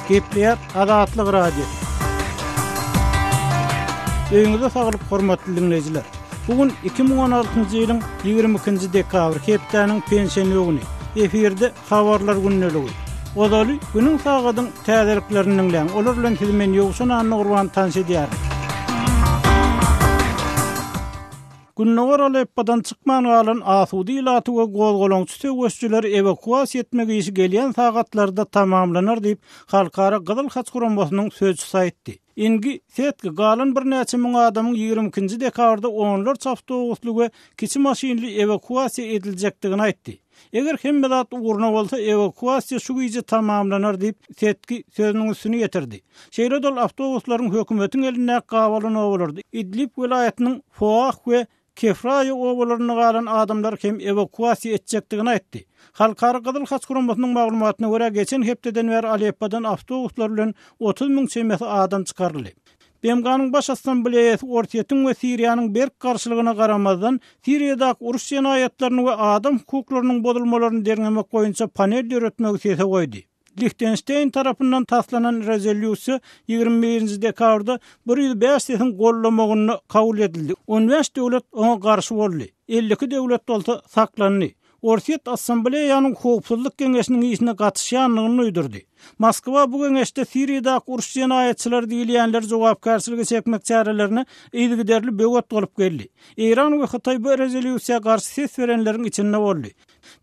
Gepleýär Azatlyk radio. Öýüňizde saglyk hormatly dinleýijiler. Bugün 2016-njy ýylyň 22-nji dekabr hepdeniň pensiýa güni. Eferde habarlar günneligi. Odaly günüň sagadyň täzeliklerini bilen olar bilen hilmen ýogşan anny gurban tanş edýär. Günnäwar alypdan çykman galan asudy ilatyga gol-golaňçy töwüşçüler evakuasiýa etmek işi gelýän sagatlarda tamamlanar diýip halkara Gyzyl Haç Gurambasynyň sözçüsi aýtdy. Ingi setki galan bir näçe müň adamyň 22-nji dekabrda onlarca awtobusly we kiçi maşinli evakuasiýa ediljekdigini aýtdy. Eger hemme zat uğruna bolsa evakuasiýa şu güýje tamamlanar diýip setki sözüniň üstüne getirdi. Şeýle awtobuslaryň hökümetiň eline gabalyny bolardy. İdlib welaýatynyň Foah we Kefraýa obalaryny galan adamlar hem evakuasiýa etjekdigini aýtdy. Halkara Gyzyl Haç Gurambasynyň maglumatyna görä geçen hepdeden beri Aleppodan awtobuslar bilen 30 000 çemesi adam çykaryldy. BMG'nyň baş assambleýasy Ortiýetiň we Siriýanyň berk garşylygyna garamazdan Siriýadaky uruş jenaýatlaryny we adam hukuklarynyň bozulmalaryny derňemek boýunça panel ýöretmek sese goýdy. Liechtenstein tarapyndan taslanan rezolýusiýa 21-nji dekabrda 105 sesin gollamagyny kabul edildi. 15 döwlet oňa garşy boldy. 52 döwlet bolsa saklandy. Ortiýet Assambleýanyň hukukçylyk geňeşiniň işine gatnaşýanlygyny uýdurdy. Moskwa bu geňeşde Siriýadaky uruş jenaýatçylar diýilýänler jogapkärçiligiňe çekmek çärelerini ýygyderli böwet bolup geldi. Iran we Hytaý bu rezolýusiýa garşy ses berenleriň içinde boldy.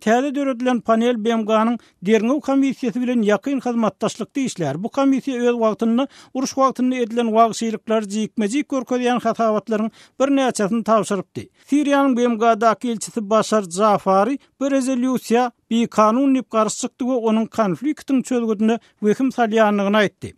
Täze döredilen panel BMG'nyň derňew komissiýasy bilen ýakyn hyzmatdaşlykda işlär. Bu komissiýa öz wagtyny uruş wagtynda edilen wagşylyklar jikmejik görkezýän hatabatlaryň bir näçesini tapşyrypdy. Siriýanyň BMG'daky elçisi Başar Jafari bu rezolýusiýa bir kanun diýip garşy çykdy we onuň konfliktiň çözgüdüne wehim salýanlygyny aýtdy.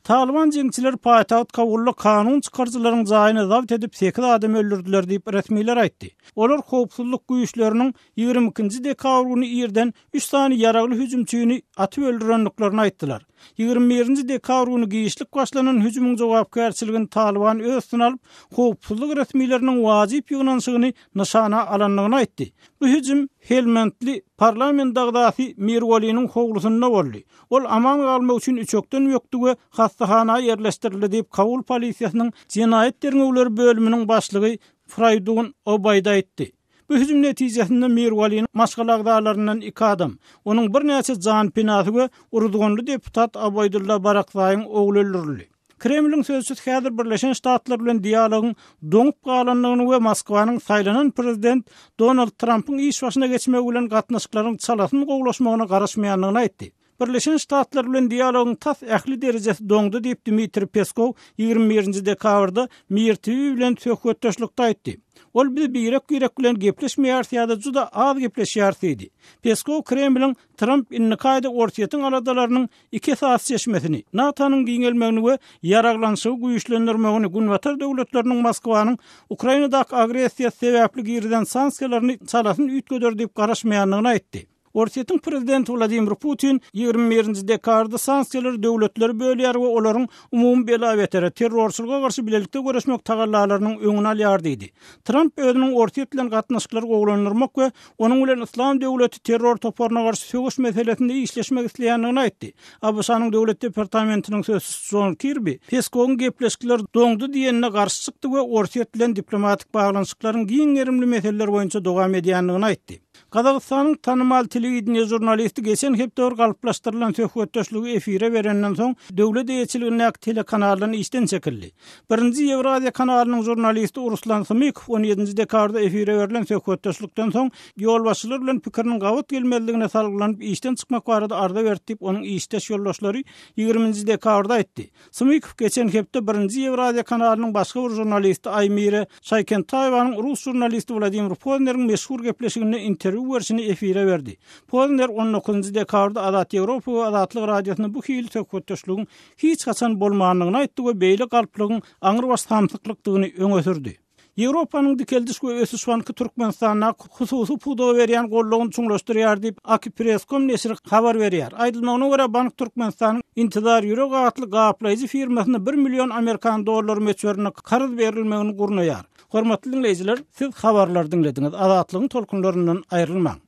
Taliban jeňçiler paýtagat Kabulda kanun çykarjylaryň jaýyny zapt edip 8 adam öldürdiler diýip resmiler aýtdy. Olar howpsuzlyk güýçleriniň 22-nji dekabr güni ýerden 3 sany ýaragly hüjümçüni atyp öldürenliklerini aýtdylar. 21-nji dekabr güni giýişlik başlanan hüjümüň jogapkärçiligini Taliban öz üstüne alyp howpsuzlyk resmileriniň wajyp ýygnanşygyny nyşana alanlygyny aýtdy. Bu hüjüm Helmandli parlament dagdasy Mirwalinyň howlusyna boldy. Ol aman galmak üçin üçökden ýokdy we hastahana ýerleşdirildi diýip Kabul polisiýasynyň jenaýat derňewleri bölüminiň başlygy Fraydun Obayda aýtdy. Bu hüjüm netijesinde Mirwalinyň maşgalagdalaryndan 2 adam, onuň bir näçe jan pinasy we urduganly deputat Abaydullah Barakzaýyň ogly öldürildi. Kremliň sözçüsü häzir Birleşen Ştatlar bilen dialogyň doňup galanlygyny we Moskwanyň saýlanan prezident Donald Trumpyň iş başyna geçmegi bilen gatnaşyklaryň çalasyny gowlaşmagyna garaşmaýanlygyny aýtdy. Birleşen Ştatlar bilen dialogyň tas ähli derejesi doňdy diýip Dmitri Peskov 21-nji dekabrda Mir TV bilen söhbetdeşlikde aýtdy. Ol bir birek bilen gepleşmeýär ýa-da juda az gepleşýär diýdi. Peskov Kremliň Trump innikaýda Ortiýetiň aradalarynyň 2 saat seçmesini, NATO'nyň giňelmegini we ýaraglanşygy güýçlendirmegini günwatar döwletleriniň Moskwanyň Ukrainadaky agresiýa sebäpli girden sanksiýalaryny çalasyny üýtgöder diýip garaşmaýanlygyny aýtdy. Ortiýetiň prezidenti Vladimir Putin 21-nji dekabrda sanksiýalar döwletleri bölýär we olaryň umumy bela betere terrorçylyga garşy bilelikde görüşmek tagallalarynyň öňüne alýar diýdi. Trump özüniň Ortiýet bilen gatnaşyklary gowlanyrmak we onuň bilen Islam döwleti terror toparına garşy sögüş meselesinde işleşmek isleýänligini aýtdy. ABŞ-nyň döwlet departamentiniň sözçüsü John Kirby, Peskowyň gepleşikler doňdy diýenine garşy çykdy we Ortiýet bilen diplomatik baglanşyklaryň giň gerimli meseleler boýunça dowam edýänligini aýtdy. Kazakstanyň tanymal telewizioniýa jurnalisti geçen hepde galyplaşdyrylan söhbetdeşligi efire berenden soň döwlet eýetçiliginiň telekanalaryny işden çekildi. 1-nji Ýewraziýa kanalynyň jurnalisti Ruslan Smykov 17-nji dekabrda efire berilen söhbetdeşlikden soň ýolbaşçylar bilen pikiriniň gabat gelmezligine salgylanyp işden çykmak barada arda berdi diýip onuň işdeş ýoldaşlary 20-nji dekabrda aýtdy. Smykov geçen hepde 1-nji Ýewraziýa kanalynyň başga bir jurnalisti Aymira Şaykentaýewanyň rus jurnalisti Vladimir Poznerniň meşhur gepleşigine interwýu versini efire berdi. Pozner 19-njy dekabrda Azat Ýewropa we Azatlyk radiosyna bu hili söhbetdeşligiň hiç haçan bolmagyny aýtdy we beýle galplygyň aňyrbaş samsyklygyny öňe sürdi. Ýewropanyň dikeldiş we ösüş banky Türkmenistana hususy puda berýän gollugyny çuňlaşdyrýar diýip Akipreskom nesri habar berýär. Aýdylmagyna görä Bank Türkmenistanyň intizar ýürek atly gaplaýjy firmasyna $1 million Amerikan dollary meçberine karz berilmegini gurnaýar. Hormatly dinleýijiler, siz habarlar dinlediňiz. Azatlygyň tolkunlaryndan aýrylmaň.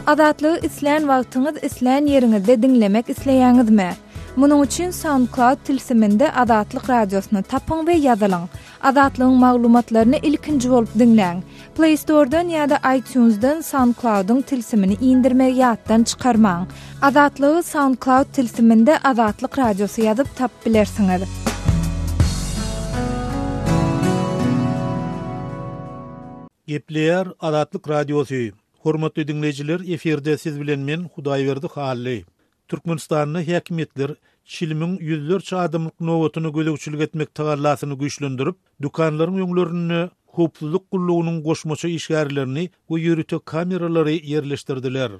Adatlygy isleýän wagtyňyz isleýän ýeriňizde dinlemek isleýäňizmi? Munuň üçin SoundCloud tilsiminde Adatlyk radiosyny tapyň we ýazylyň. Adatlygyň maglumatlaryny ilkinji bolup dinleň. Play Store'dan ýa-da iTunes'dan SoundCloud'un tilsimini indirmek ýatdan çykarmaň. Adatlygy SoundCloud tilsiminde Adatlyk radiosy ýazyp tap bilersiňiz. Gepleýär Adatlyk radiosy. Hormatly dinleýijiler, eferde siz bilen men Hudaýberdi Hally. Türkmenistanyň häkimetler çilimiň ýüzlerçe adamlyk nowatyny gözegçilik etmek tagallasyny güýçlendirip, dukanlaryň öňlerini howpsuzlyk gullugynyň goşmaça işgärlerini we ýürüte kameralary ýerleşdirdiler.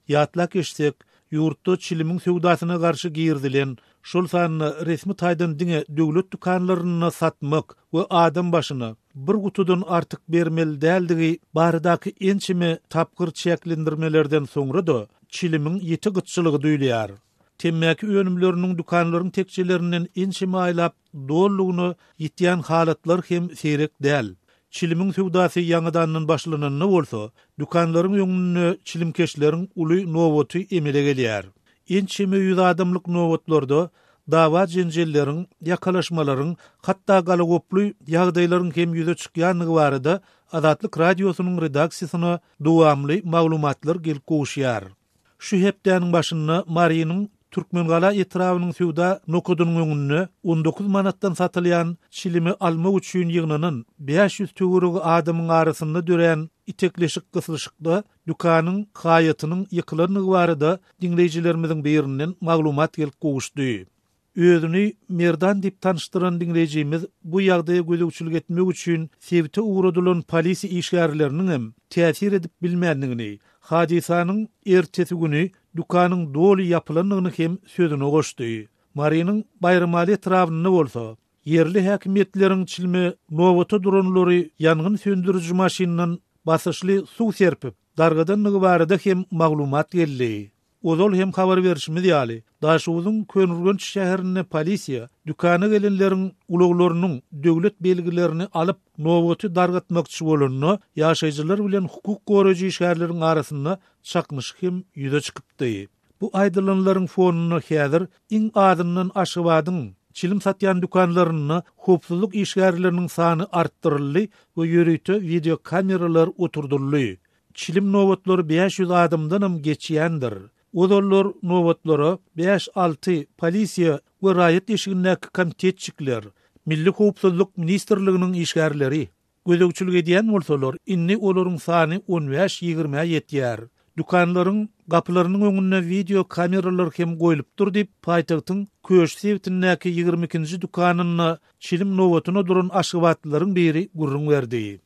Ýatlak eşsek, ýurtda çilimiň sewdasyna garşy girdilen, şol sanyny resmi taýdan diňe döwlet dukanlaryna satmak we adam başyna bir gutudan artyk bermeli däldigi bardaky ençimi tapgyr çeklendirmelerden soňra da çilimiň ýeti gytçylygy duýulýar. Temmäki önümleriniň dukanlaryň tekçelerinden ençimi aýlap dollugyny ýitýän halatlar hem seyrek däl. Çilimiň sewdasy ýangydan başlananyny bolsa, dukanlaryň öňüne çilimkeşleriň uly nowaty emele gelýär. Ençimi 100 adamlyk nowatlarda dawa jenjelleriň, ýakalaşmalaryň, hatda galagoply ýagdaýlaryň hem ýüze çykýanlygy barada Adatlyk radiosynyň redaksiýasyna dowamly maglumatlar gelip goşýar. Şu hepdäniň başynda Mariýanyň Türkmengala etrawynyň sewda nokodunyň öňünde 19 manatdan satylýan çilimi almak üçin ýygnanan 500 töweregi adamyň arasynda dören itekleşik gyslyşykda dukanyň haýatynyň ýykylanyny barada dinleýijilerimiziň birinden maglumat gelip goşdy. Özüni merdan dip tanıştıran dinleyicimiz bu ýagdaýa gözegçilik etmek üçin sevte uğradylan polisi işgärleriniň hem täsir edip bilmänligini, hadisanyň ertesi güni dukanyň doly ýapylanyny hem sözüne goşdy. Mariýanyň bayramaly etrawyny bolsa, yerli häkimetleriň çilme nowata duranlary ýangyn söndürüji maşynynyň basyşly suw serpip, dargadanlygy barada hem maglumat geldi. Ozol hem habar berişimiz ýaly. Daşuwuzyň Könürgenç şäherine polisiýa dukana gelenleriň uluglarynyň döwlet belgilerini alyp nowaty dargatmakçy bolanyny ýaşaýjylar bilen hukuk goraýjy işgärleriň arasynda çakmyş hem ýüze çykypdy. Bu aýdylanlaryň fonuny häzir iň adymdan aşybadyň çilim satýan dukanlaryny howpsuzlyk işgärleriniň sany artdyryldy we ýürüte video kameralar oturdurly. Çilim nowatlary 500 adamdan hem geçýändir. Odollar nowatlara 5-6 polisiýa we raýat eşigindäki komitetçikler, Milli Howpsuzlyk Ministrliginiň işgärleri gözegçilik edýän bolsalar, inni olaryň sany 15-20 ýetýär. Dukanlaryň gapylarynyň öňüne video kameralar hem goýulypdyr diýip paýtagtyň köş sewtindäki 22-nji dukanyny çilim nowatyna duran aşybatlaryň biri gurrun berdi.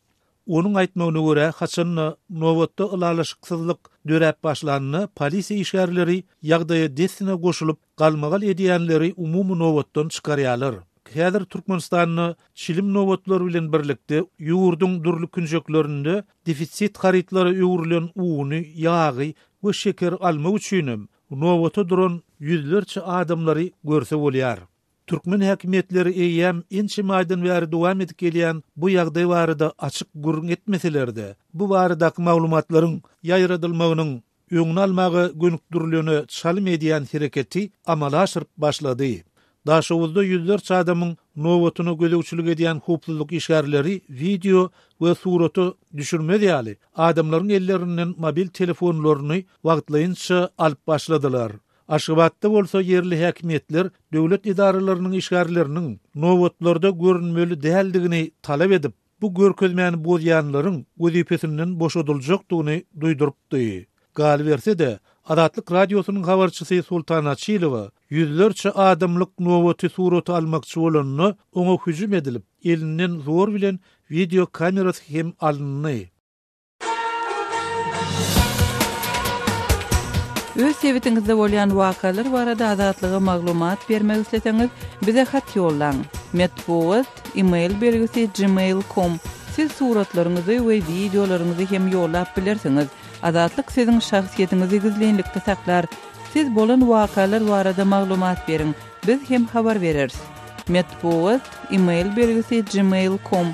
Onun aýtmagyna görä, haçan nowatda ılalaşyksyzlyk dörep başlanyny polisiýa işgärleri ýagdaýa desine goşulyp galmagal edýänleri umumy nowatdan çykarýarlar. Häzir Türkmenistanyň çilim nowatlary bilen birlikde ýurduň durly künjeklerinde defitsit harytlary öwrülen uny, ýagy we şeker almak üçin nowata duran ýüzlerçe adamlary görse bolýar. Türkmen häkimetleri eýem ençe maýdan bäri dowam edip gelýän bu ýagdaý barada açyk gurrun etmeselerde, bu baradaky maglumatlaryň ýaýradylmagynyň öňüni almagy gönükdürilýäni çalym edýän hereketi amala aşyryp başlady. Daşowuzda ýüzlerçe adamyň nowatyny gözegçilik edýän howpsuzlyk işgärleri video we suraty düşürmedi ýaly. Adamlaryň ellerinden mobil telefonlaryny wagtlaýynça alyp başladylar. Aşybatda bolsa yerli häkimetler döwlet idaralarynyň işgärleriniň nowatlarda görünmeli däldigini talap edip, bu görkezmäni bozýanlaryň wezipesinden boşadyljakdygyny duýdurupdy. Gal berse de Adatlyk radiosynyň habarçysy Sultan Açylowa ýüzlerçe adamlyk nowaty suraty almakçy bolanyny oňa hüjüm edilip, elinden zor bilen video kamerasy hem alındy. Öz sebitingizde bolýan wakalar barada azatlyga maglumat bermek isleseňiz, bize hat ýollaň. Metbuat email belgisi gmail.com. Siz suratlaryňyzy we videolaryňyzy hem ýollap bilersiňiz. Azatlyk siziň şahsiýetiňizi gizlenlikde saklar. Siz bolan wakalar barada maglumat beriň. Biz hem habar bereriz. Metbuat email belgisi gmail.com.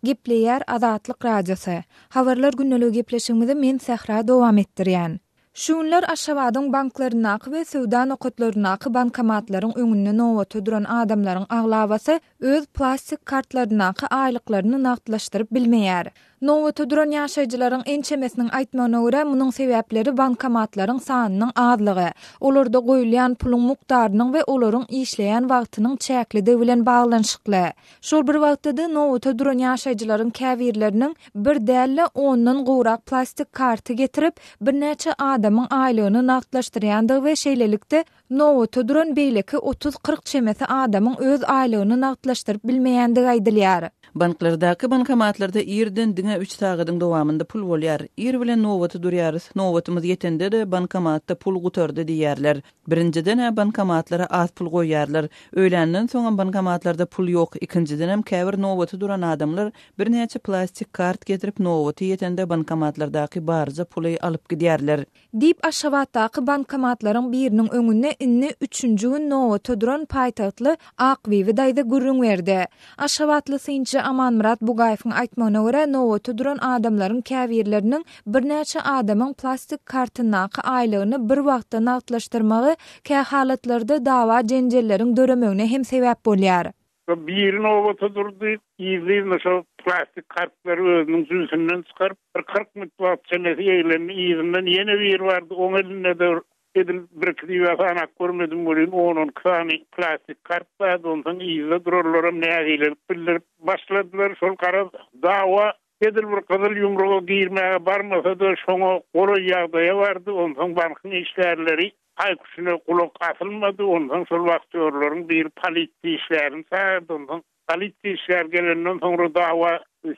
Gepleýär Azatlyk radiosu. Habarlar günnälik gepleşigimizi men Sehra dowam etdirýän. Şunlar Aşgabatyň banklarynaky we söwda nokatlarynaky bankomatlaryň öňünde nowata duran adamlaryň aglabasy öz plastik kartlarynaky aýlyklaryny nagtlaşdyryp bilmeýär. Nowata duran ýaşaýjylaryň ençemesiniň aýtmagyna görä, munyň sebäpleri bankomatlaryň sanynyň azlygy, olarda goýulan puluň mukdarynyň we olaryň işleýän wagtynyň çäkligi bilen baglanşykly. Şol bir wagtda nowata duran ýaşaýjylaryň käbirleriniň bir dälle 10-dan gowrak plastik karty getirip bir näçe adamyň aýlygyny nagtlaşdyrýandygy we şeýlelikde nowata duran beýleki 30-40 çemesi adamyň öz aýlygyny nagtlaşdyryp bilmeýändigi aýdylýar. Banklardaky bankomatlarda irden diňe 3 sagydyň dowamında pul bolýar. Ir bilen nowata durýarys. Nowatymyz ýetende de bankomatda pul gutardy diýerler. Birinciden bankomatlara az pul goýýarlar. Öýlenden soň bankomatlarda pul ýok. Ikinciden hem käbir nowata duran adamlar bir näçe plastik kart getirip nowata ýetende bankomatlardaky barja puly alyp gidýärler. Dip Aşgabatdaky bankomatlaryň biriniň öňünde inni 3-nji gün nowata duran paýtagtly Akbiwi daýda gürrüň berdi. Aşgabatly synçy Aman Murat Bugaýewiň aýtmagyna görä, nowata duran adamlaryň käbirleriniň bir näçe adamyň plastik kartynaky aýlygyny bir wagtda nagtlaşdyrmagy kä halatlarda dawa jenjelleriň döremegine hem sebäp bolýar. Bir nowata durdy, ýyly şu plastik kartlary özüniň zülsünden çykaryp bir 40 minut çenesi ýeýlerini ýygynden ýene bir bardy, oň eline de edil bir kliwa sana görmedim bolýan onun kany plastik kartlar ondan ýyly dururlarym näýeler bildirip başladylar şol gara dawa edil bir gyzyl ýumruga girmäge barmasa da şoňa goly ýagdaýa bardy ondan bankyň işlerleri aýkuşyna kulak asylmady ondan şol wagt ýörlerin bir polisiýa işlerini sardy ondan polisiýa işler gelenden soňra dawa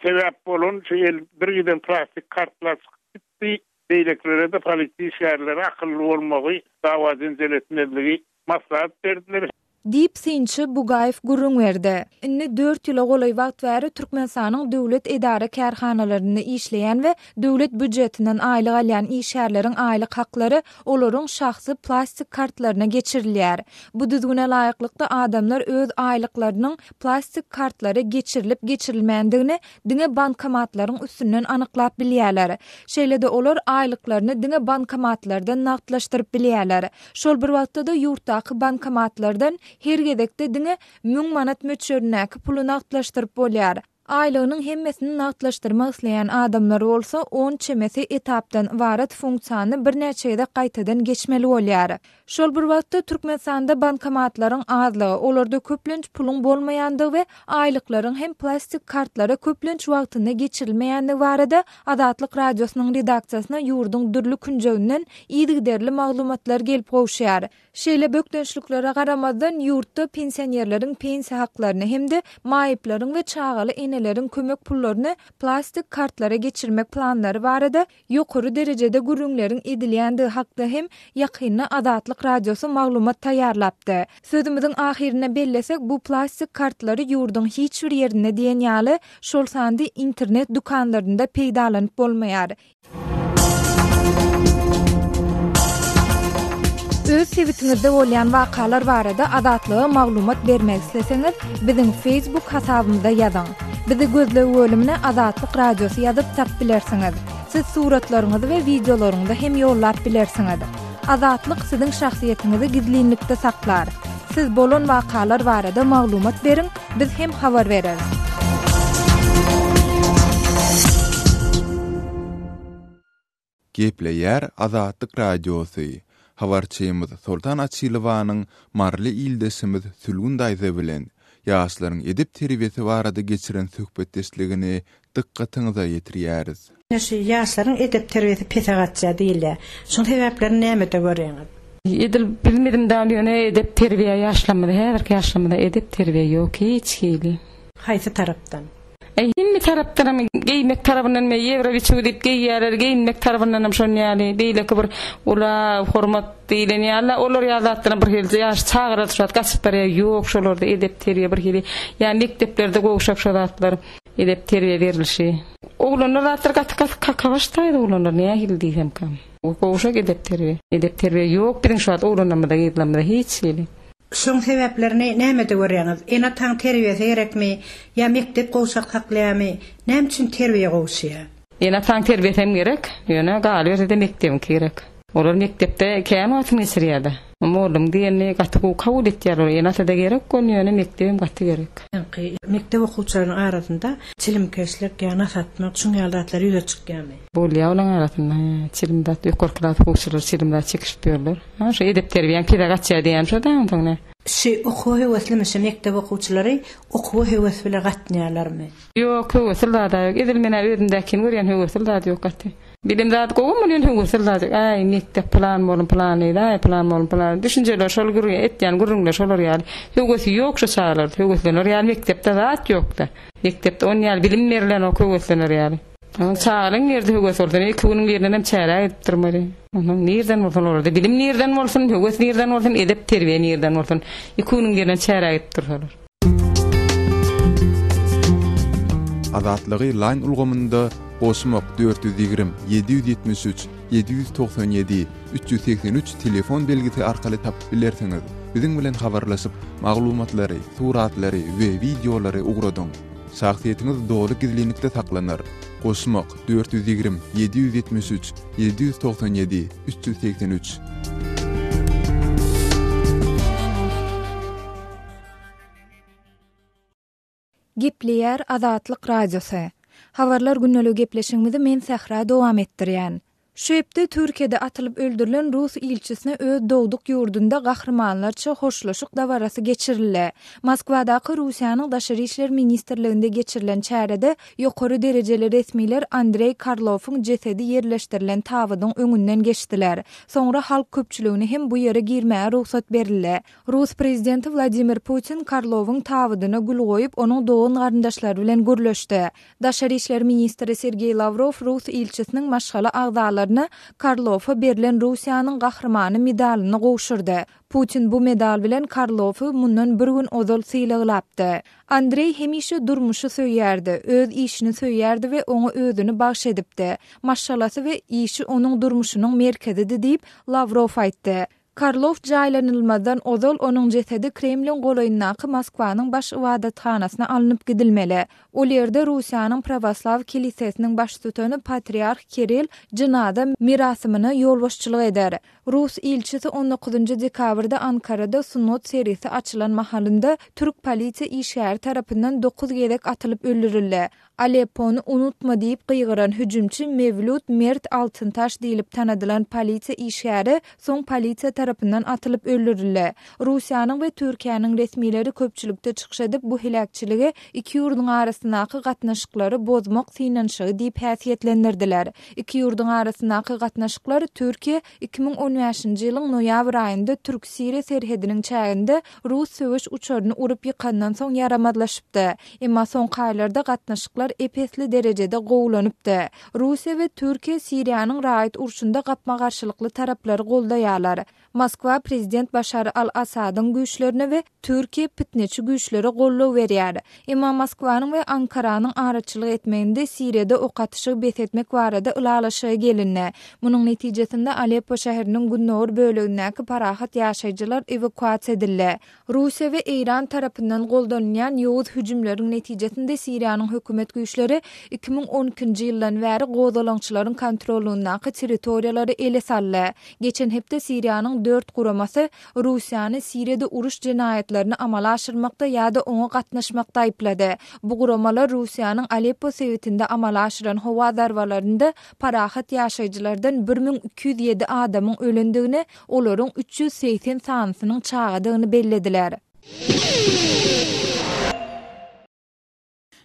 sebäp bolan şeýle bir giden plastik kartlar çykdy. Beýleklere de polisiýa işlerleri akylly bolmagy, dawa jenjeletmedligi maslahat berdiler. Dip synçy Bugaýew gürrüň berdi. Inni 4 ýyla goly wagt bäri Türkmenistanyň döwlet edara kärhanalarynda işleýän we döwlet büdjetinden aýlyk alýan işgärleriň aýlyk haklary olaryň şahsy plastik kartlaryna geçirilýär. Bu düzgüne laýyklykda adamlar öz aýlyklarynyň plastik kartlary geçirilip geçirilmändigini diňe bankomatlaryň üstünden anyklap bilýärler. Şeýle-de olar aýlyklaryny diňe bankomatlardan nagtlaşdyryp bilýärler. Şol bir wagtda da ýurtdaky bankomatlardan her gedekde diňe 1000 manat möçörnäki puly nagtlaşdyryp bolýar. Aýlygynyň hemmesini nagtlaşdyrmak isleýän adamlar bolsa 10 çemesi etapdan warat funksiýany bir näçede gaýtadan geçmeli bolýar. Şol bir wagtda Türkmenistanda bankomatlaryň azlygy, olarda köplenç puluň bolmaýandygy we aýlyklaryň hem plastik kartlary köplenç wagtynda geçirilmeýändigi barada Azatlyk radiosynyň redaksiýasyna ýurduň dürli künjegininden ýygyderli maglumatlar gelip gowşýar. Şeýle bökdençliklere garamazdan ýurtda pensionerleriň pensiýa haklaryny hemde maýyplaryň we çagaly eneleriň kömek pullaryny plastik kartlara geçirmek planlary barada ýokary derejede gürrüňleriň edilýändigi hakda hem ýakynna Azatlyk radiosu maglumat taýýarlapdy. Sözümiziň ahirine bellesek, bu plastik kartlary ýurduň hiç bir ýerinde diýen ýaly şol sandy internet dukanlarynda peýdalanyp bolmaýar. Öz sewitingizde bolýan wakalar barada Azatlyga maglumat bermek isleseňiz, biziň Facebook hasabymyzda ýazyň. Bizi gözlegi bölümine Azatlyk radiosu ýazyp tap bilersiňiz. Siz suratlaryňyzy we videolaryňyzy hem ýollap bilersiňiz. Azatlyk siziň şahsiýetiniňizi gizlinlikde saklar. Siz bolan wakalar barada maglumat beriň, biz hem habar bereriz. Gepleýär Azatlyk radiosu. Habarçymyz Sultan Açylowanyň marly ildesimiz Sülgün daýzy bilen ýaşlaryň edip terbiýeti barada geçiren söhbetdeşligini diqqatyňyza ýetirýäris. Ýaşlaryň edip terbiýeti pedagogiýa diýilýär. Şol sebäpleri näme-de görýäňiz? Edil bilmedim däliňe edip terbiýe ýaşlamada, her ýaşlamada edip terbiýe ýok hiç hili. Haýsy tarapdan? Himmi tarapdan geymek tarabyndan me Ýewrowiç ödip geýýärler, geymek tarabyndan şol ýaly diýilek bir ula hormat diýilen ýaly olar ýazatdylar bir hil ýaş çagyra turýar gaspary ýok şolorda edip terbiýe bir hili. Ýani mekteplerde gowşak şolatlar edip terbiýe berilşi. Oglanlar atlar kakawaşdaýdy oglanlar näme hil diýsem kam. O gowşak edip terbiýe ýok bilen şol oglanlarda geplemde hiç hili. Şoň sebäplerini näme-de görýäňiz? Ena taň terbiýesi gerekmi? Ya mektep gowşak taklaýarmy? Näme üçin terbiýe gowşýar? Ena taň terbiýesem gerek. Ýöne galy de mektebim gerek. Olar mektepde käme wagtyny geçirýärdi. Oğlum diýeni gatygy kabul etýär. Ena da gerek, ýöne mektebim gaty gerek. Mektep okuwçylarynyň arasynda çilimkeşlik, ýa-ni satmak, şuň ýaldatlar ýüze çykýarmy? Bolýar olaň arasynda çilimdat ýokary klas okuwçylar çilimdat çekişip berler. Şo edep terbiýen pedagogça diýen şo da. Okuw hewesli mektep okuwçylary okuw hewes bilen gatnaýarlarmy? Ýok, hewesler da ýok. Edil mene özündäki görýän hewesler da ýok gaty. Bilimdat gowum bilen hewesler da. Ay mektep plan bolun planyda, plan bolun plan. Düşünjeler şol gürge etýän gürüňler şolar ýaly. Hewesi ýok şo çağlar. Hewesler ýaly mektepde zat ýokda. Mektepde on ýaly bilim berilen okuwçylar ýaly. Çağalyň ýerde hewes boldy. Iki güniň birinden hem çäre etdirmeli. Onun nereden bolsun orada? Bilim nereden bolsun? Hewes nereden bolsun? Edep terbiýe nereden bolsun? İki güniň birinden çäre etdirýarlar. Azatlygy line ulgamynda Osmok 420 773 797 383 telefon belgisi arkaly tapyp bilersiňiz. Biziň bilen habarlaşyp maglumatlary, suratlary we videolary ugradyň. Şahsiýetiniz dogry gizlilikde saklanır. Osmok 420 773 797 383. Gepleýär Azatlyk radiosu. Habarlar günnälik gepleşigimizi men Sahra dowam etdirýän. Şu hepde Türkiýede atylyp öldürilen Rus ilçisine öz dowduk ýurdunda gahrmanlarça hoşlaşyk dawarasy geçirildi. Moskwadaky Russiýanyň Daşary işler ministrliginde geçirilen çärede ýokary derejeli resmiler Andrey Karlowyň jesedi ýerleşdirilen tawydyň öňünden geçdiler. Soňra halk köpçüligine hem bu ýere girmäge ruhsat berildi. Rus prezidenti Vladimir Putin Karlowyň tawydyna gül goýup onuň dogan garyndaşlary bilen gürleşdi. Daşary işler ministri Sergey Lavrov Rus ilçisiniň maşgala agdalarına Karlow'a berilen Russiýanyň gahrmany medalyny gowşurdy. Putin bu medal bilen Karlow'u mundan bir gün ozal sylaglapdy. Andrey hemişe durmuşy söýýärdi, öz işini söýýärdi we oňa özüni bagş edipdi. Maşgalasy we işi onuň durmuşynyň merkezidi diýip Lavrov aýtdy. Karlov jaýlanylmadan ozal onuň jesedi Kremlin golaýyndaky Moskwanyň baş ibadatxanasyna alınıp gidilmeli. O ýerde Russiýanyň Pravoslav kilisesiniň baş tutany Patriarh Kirill jynada mirasymy ýolbaşçylyk eder. Rus ilçisi 19 dekabrda Ankarada Sunot serisi açylan mahallynda Türk polisiýa işgär tarapyndan 9 gedek atylyp öldürildi. Aleppony unutma diýip gyýgyran hüjümçi Mevlut Mert Altyntaş diýilip tanadylan polisiýa işgäri soň polisiýa tarapyndan atylyp öldürildi. Russiýanyň we Türkiýanyň resmileri köpçülükde çykyş edip bu hilakçyligi iki ýurduň arasyndaky gatnaşyklary bozmak synanşygy diýip häsiýetlendirdiler. Iki ýurduň arasyndaky gatnaşyklary Türkiýe 2015-nji ýylyň noýabr aýynda Türk-Siriýa serhediniň çäginde Rus söwüş uçaryny urup ýykandan soň yaramadlaşypdy. Emma soňky aýlarda gatnaşyklar epesli derejede gowlanypdy. Russiýa we Türkiýe Siriýanyň raýat urşunda gapma garşylykly taraplary goldaýarlar. Moskwa prezident Başar al-Asadyň güýçlerine we Türkiýe pitneçi güýçlere gollaw berýär. Emma Moskwanyň we Ankaranyň araçylyk etmeginde Siriýede okatyşy besetmek barada ulalaşyga gelinne. Munyň netijesinde Aleppo şäheriniň günnäwr bölegindäki parahat ýaşaýjylar evakuasiýa edildi. Russiýa we Iran tarapyndan goldanýan ýowuz hüjümleriň netijesinde Siriýanyň hökümet güýçleri 2012-nji ýyldan bäri gozalançylaryň kontrolündaky territoriýalary ele saldy. Geçen hepde Siriýanyň 4 guramasy Russiýany Siriýede uruş jinayetlerini amala aşyrmakda ýa-da oňa gatnaşmakda aýplady. Bu guramalar Russiýanyň Aleppo sewitinde amala aşyran howa darbalarynda parahat ýaşaýjylardan 1207 adamyň ölendigini, olaryň 380 sanysynyň çağadygyny bellediler.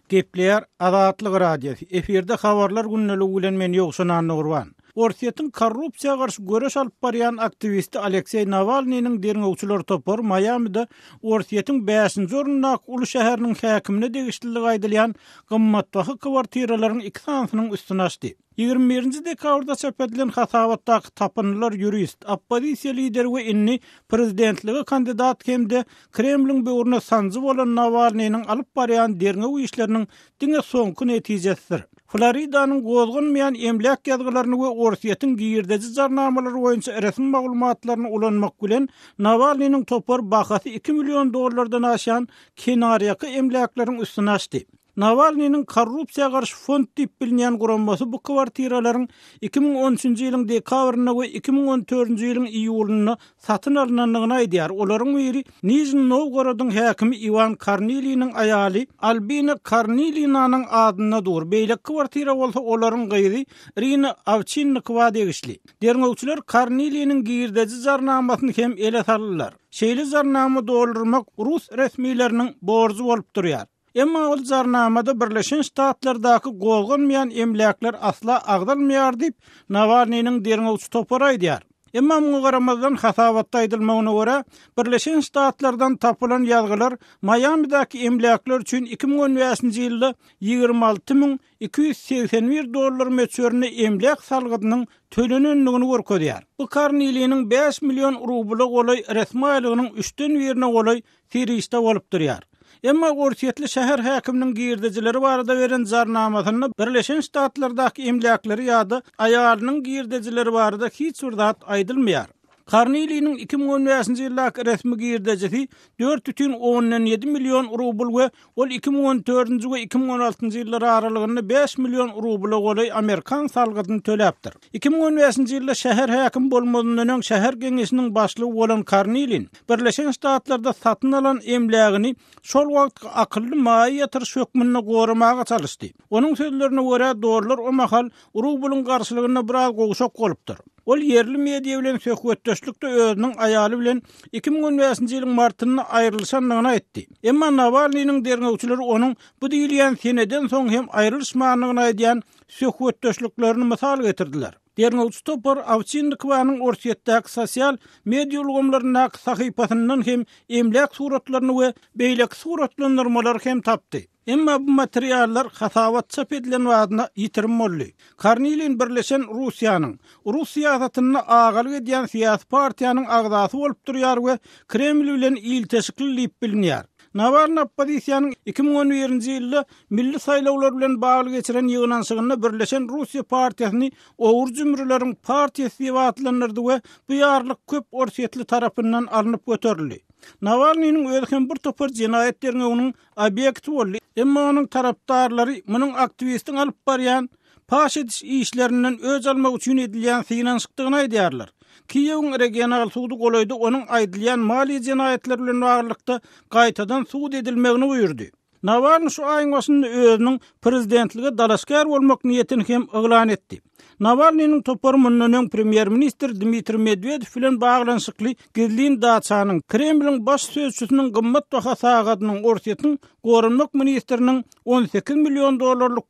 Gepleýär Azatlyk radiosu. Eferde habarlar günnälik bilen men ýogşan Nurwan. Orsiýetiň korrupsiýa garşy göreş alyp barýan aktivisti Aleksey Navalnyň derňewçiler topar Miami'de Orsiýetiň 5-nji orundaky uly şäheriniň häkimine degişliligi aýdylýan gymmatbahy kwartiralaryň iki sanysynyň üstüne açdy. 21-nji dekabrda çap edilen hasabatdaky tapınlar jurist, oppozisiýa lideri we inni prezidentligi kandidat hemde Kremliň böwrüne sanjy bolan Navalnyň alyp barýan derňe işleriniň diňe soňky netijesidir. Floridanyň gozgunmaýan emlak ýazgylaryny we Orsiýetiň giýirdeji jarnamalary boýunça resmi maglumatlaryny ulanmak bilen Navalnyň topar bahasy $2 milyon aşan kenaryaky emlaklaryň üstüne açdy. Navalnyň korrupsiýaga garşy fond diýip bilinýän guranmasy bu kwartiralaryň 2013-nji ýylyň dekabryna we 2014-nji ýylyň iýulyna satyn alynanlygyny aýdýar. Olaryň biri Nijni Novgorodyň häkimi Ivan Korniliýnyň aýaly Albina Korniliýnyň adyna dur. Beýle kwartira bolsa olaryň gyzy Irina Avchinnikova degişli. Derňewçiler Korniliýnyň giýirdeji jarnamasyny hem ele salýarlar. Şeýle jarnama doldurmak Rus resmiýetleriniň borçy bolup durýar. Emma ol jarnamada Birleşen Ştatlardaky gowgunmaýan emlaklar asla agdalmaýar diýip Navalnyň derňewçi topar aýdýar. Emma muňa garamazdan hasabatda aýdylmagyna görä, Birleşen Ştatlardan tapylan ýazgylar Miami'däki emlaklar üçin 2015-nji ýylda $26.281 meçörüne emlak salgynyň tölenenligini görkezýär. Bu Korniliýnyň 5 milyon rubly golay resmi aýlygynyň 3-den birine golay tirişde bolup durýar. Emma Orsiýetli şäher häkiminiň giýirdejileri barada beren jarnamasyny Birleşen Ştatlardaky emlaklary ýa-da aýalynyň giýirdejileri barada hiç bir zat aýdylmaýar. Korniliýnyň 2015-nji ýyldaky resmi giýirdejisi 4,7 milyon rubl we ol 2014-nji we 2016-njy ýyllar aralygynda 5 milyon rubl golay Amerikan salgyny töläpdir. 2015-nji ýylda şäher häkim bolmagynyň öň şäher geňeşiniň başlygy bolan Korniliýn Birleşen Ştatlarda satyn alan emlagyny şol wagt akylly maýa ýatyryş hökmüne goramaga çalışdy. Onuň sözlerine görä dorlar o mahal rublyň garşylygyna biraz gowşak bolupdyr. Ol yerli media bilen söhbetdeşlikde özüniň aýaly bilen 2015-nji ýylyň martyna aýrylşanlygyny aýtdy. Emma Navalnyň derňewçileri onuň bu diýilýän seneden soň hem aýrylşmagyny aýdýan söhbetdeşliklerini mysal getirdiler. Derňewçi topar Avchinnikowanyň Orsiýetdäki sosial media ulgamlaryna sahypasynyň hem emlak suratlaryny we beýleki suratlandyrmalary hem tapdy. Emma bu materiallar hasabat çap edilen wagtda ýitirim boldy. Korniliýn Birleşen Russiýanyň Rus siýasatyna agalyk edýän siýasy partiýanyň agdasy bolup durýar we Kreml bilen ilteşikli diýip bilinýär. Navalny oppozisiýanyň 2011-nji ýylda milli saýlawlar bilen bagly geçiren ýygnanşygyna Birleşen Russiýa partiýasyny owur jümrüleriň partiýasy diýip atlandyrdy we bu ýarlyk köp Orsiýetli tarapyndan alınıp göterildi. Navalnyň özü hem bir topar jinayetlerine onuň obyekti boldy. Emma onuň tarapdarlary munyň aktivistiň alyp barýan paş ediş işlerinden öz almak üçin edilýän finansyklaryny aýdýarlar. Kiýewiň regional sudy golaýdy onuň aýdylýan mali jinayetler bilen baglykda gaýtadan sud edilmegini buyurdy. Navalny şu aýyň başynda özüniň prezidentlige dalaşkar bolmak niýetini hem eglan etdi. Navalnyň toparmanyň premier ministr Dmitri Medvedev bilen baglanşykly gizlin daçanyň Kremliň baş sözçüsiniň gymmat baha sagatynyň Orsiýetiň gorunmak ministriniň $18 milyon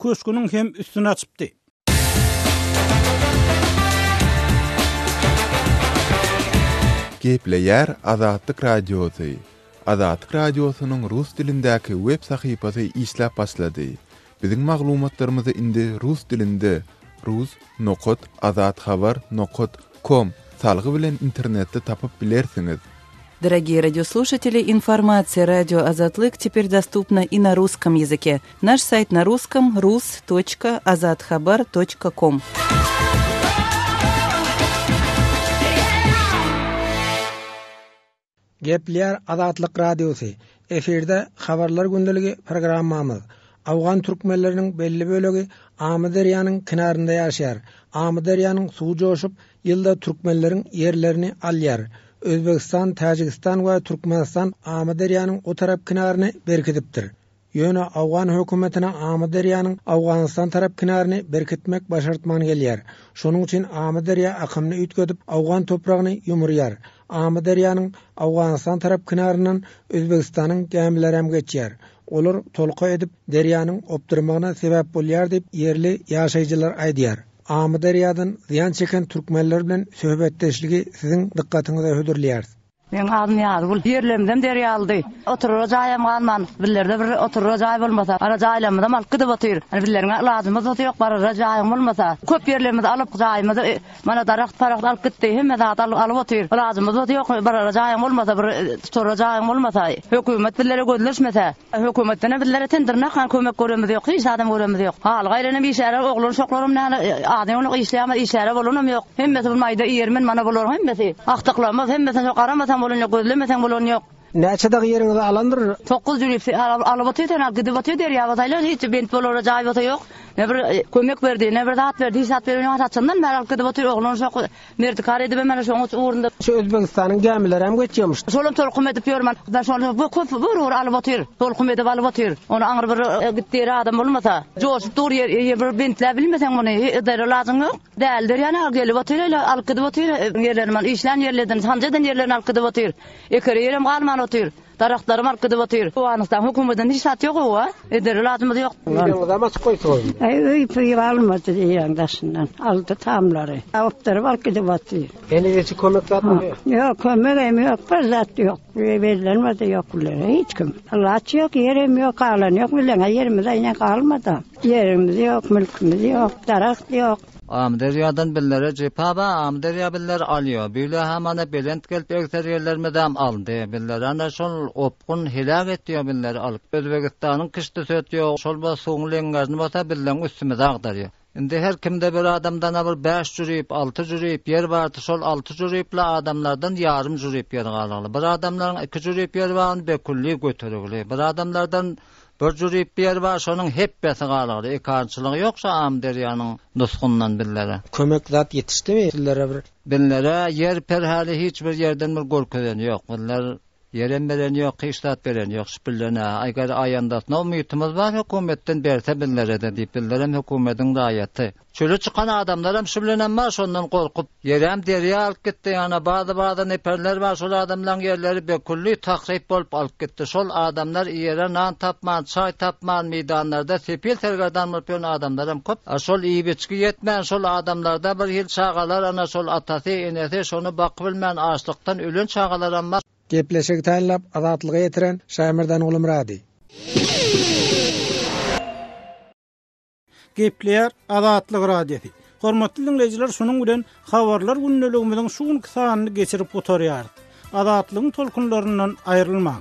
köşküniň hem üstüne açypdy. Gepleýär Azatlyk Radiosy. Azatlyk Radiosynyň rus dilindäki web sahypasy işläp başlady. Biziň maglumatlarymyzy indi rus dilinde rus.azatxabar.com salgy bilen internetde tapyp bilersiňiz. Дорогие радиослушатели, информация «Радио Азатлык» теперь доступна и на русском языке. Наш сайт на русском rus.azatxabar.com. Gepler Azatlyk Radiosu. Eferde habarlar gündəligi programmamız. Awgan türkmenleriniň belli bölegi Amudaryanyň kynarynda ýaşaýar. Amudaryanyň suw joşup ýylda türkmenleriň ýerlerini alýar. Özbekistan, Tajikistan we Türkmenistan Amudaryanyň o tarap kynaryny berkitipdir. Ýöne Awgan hökümetine Amudaryanyň Awganistan tarap kynaryny berkitmek başartman gelýär. Şonuň üçin Amudarya akymny üýtgedip Awgan topragyny ýumurýar. Amudaryanyň Awganistan tarap kynaryndan Özbekistanyň gemleri hem geçýär. Olar tolqa edip derýanyň opdurmagyna sebäp bolýar diýip ýerli ýaşaýjylar aýdýar. Amudaryadan ziyan çeken türkmenler bilen söhbetdeşligi siziň dikkatiňize hödürlýär. Men adım ýaly. Bu yerlerimden deri aldy. Oturur jaýam galman. Billerde bir oturur jaý bolmasa, ara jaýlamda mal gydyp otyr. Billeriňe lazymyz ýok, bara jaýam bolmasa. Köp yerlerimizi alyp jaýmyzy mana daraxt paraxt alyp gitdi. Hemme zat alyp otyr. Lazymyz ýok, bara jaýam bolmasa, bir tutura jaýam bolmasa. Hökümet billere gözleşmese, hökümetden billere tendirne kan kömek göremiz ýok, hiç adam göremiz ýok. Hal gaýrany bir şäher oglary şoklarym näle adamlyk işläme işläre bolunam ýok. Hemmesi bu maýda ýermen mana bolar hemmesi. Akdyklamaz hemmesi garamasam bolan ýok, gözlemesem bolan ýok. Näçe dag ýeriňizi alandyr? 9 jüri alyp otyr, gidip otyr der ýa-da hiç bent bolara jaý bolsa ýok. Ne bir kömek berdi, ne bir zat berdi, zat berýän atçyndan bäri gidip otyr oglany şok merdikar edip mena şoň uğrunda. Şu Özbegistanyň gämileri hem geçýärmiş. Şolum tolkum edip ýörmän. Da şol bu köp bir alyp otyr, tolkum edip alyp otyr. Onu aňyr bir gitdi adam bolmasa, joşup dur ýer bir bentler bilmeseň muny edere lazym ýok. Däldir ýa-ni gelip otyr, alyp gidip otyr ýerlerden, işlän ýerlerden, sanjadan ýerlerden alyp gidip otyr. Ekere ýerim galman otyr. Daraxtlarym arkydyp otyr. Bu anystan hökümetten hiç sat ýok o. Edere lazym ýok. Ýa-da mas goýsaň. Öy püy almadı ýangdaşyndan. Aldı tamlary. Awpdyryp arkydyp otyr. Eni geçi kömek zatmy? Ýok, kömegim ýok, bir zat ýok. Berilmedi ýok bulara hiç kim. Allah ýok, ýerim ýok, alan ýok, bilen ýerimiz aýna galmady. Ýerimiz ýok, mülkimiz ýok, daraxt ýok. Amderyadan billere cepaba amderya biller alıyor. Böyle hamana belent gelip ekseriyerlermeden aldı. Biller ana şol opkun hilak ettiyor biller alıp. Özbekistan'ın kıştı sötüyor. Şol ba soğunluğun gazını bata billen üstümüze aktarıyor. Şimdi her kimde bir adamdan bir 5 jurip, 6 jurip yer vardı. Şol 6 juripli adamlardan yarım jurip yer kalalı. Bir adamların 2 jurip yer var, bekulli götürülü. Bir adamlardan bir jurip yer var, şonun hep besi kalalı. Ekarçılığı yoksa amderyanın nuskundan billere. Kömek zat yetişdi mi sizlere bir? Billere yer perhali hiçbir yerden bir gorkudan yok. Biller yerem beren yok, iştat beren yok. Şüpillerine agar ayandasına umutimiz var hükümetten berse billere de deyip billerem hükümetin rayeti. Şöyle çıkan adamlarım şüpilenen var şondan korkup yerem deriye alıp gitti. Yani bazı neperler var, şol adamların yerleri bekulli takrip bolup alıp gitti. Şol adamlar yere nan tapman, çay tapman meydanlarda sepil tergadan mırpiyon adamlarım köp. Şol iyi biçki yetmen, şol adamlarda bir hil çağalar, ana şol atası enesi şonu bakıbilmen açlıktan ölün çağalarım var. Gepleşik taýlap azatlyga ýetiren Şaýmyrdan ulum rady. Gepler azatlyk radiosi. Hormatly dinleýijiler, şonuň bilen habarlar günneligimiziň şu günkü sanyny geçirip oturýar. Azatlygyň tolkunlaryndan aýrylmaň.